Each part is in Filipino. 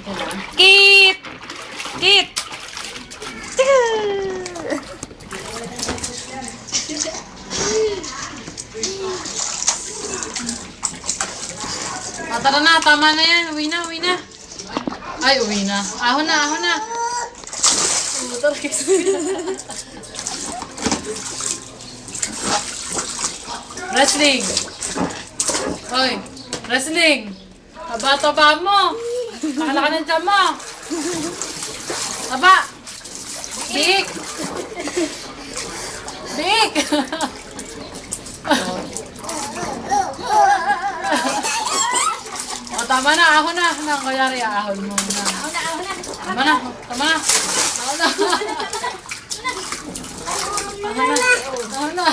Kit! Kit! Tara na, tama na yan. Uwi na, uwi na. Ay, uwi na. Ahon na, ahon na. Wrestling. Hoy, wrestling. Taba-taba mo. Nakala ka ng tiyan mo. Taba. Big. Big. O, tama na. Ahon na. Nang kayari, ahon mo na. Tama na. Tama na. Ahon na. Ahon na. Ahon na.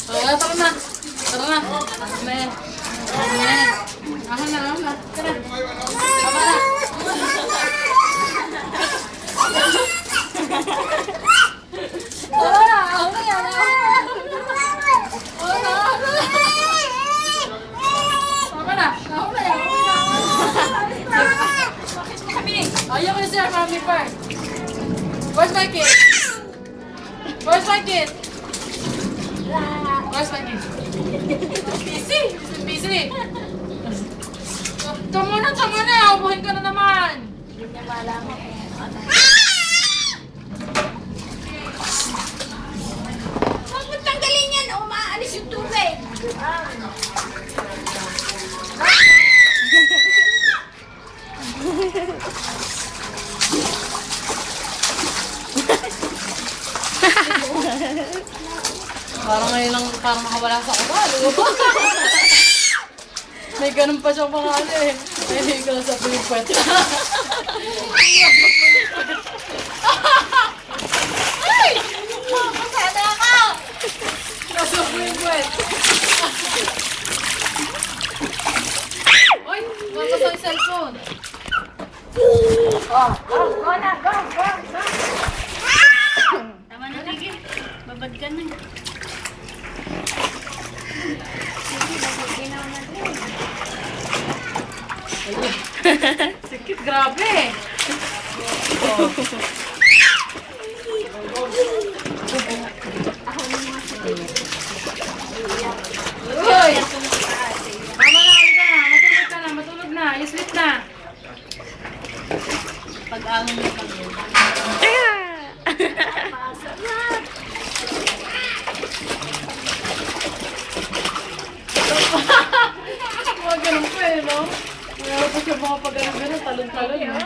O, tara na. Tara na. Amen. Amen. Ahon na, ahon na. Tara. Tama na. Tara na. Ahon na yan. Ahon na. Ahon na. Tama na. Ahon na yan. Ayaw ko na siya, mami pa. Where's my kid? Where's my kid? Where's my kid? Busy! Busy! Tama na! Ubuhin ka na naman! Hindi niya malaman Huwag mo tanggalin yan o maalis yung tubig. Parang ngayon lang, parang makawala sa kabalo. May ganun pa siyang pangalan eh. May ganun sa pulipwet. Ay! Masada ka! Nasa pulipwet. Uy! Mapasok yung cellphone. Go na! Go! Tama na, Tigil. Babad ka na. Sikit, grabe. Uy! Mama na, matulog na. You sleep na. Pag-ahon na pag Mga ganun pa eh, no? Mayroon pa siya mga pag-ganun, talon-talon, no?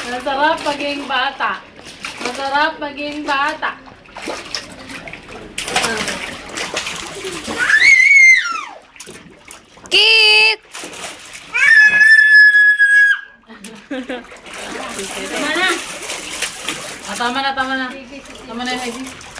Masarap maging bata. Masarap maging bata. Kit! Tama na! Tama na. Tama na yung hygiene.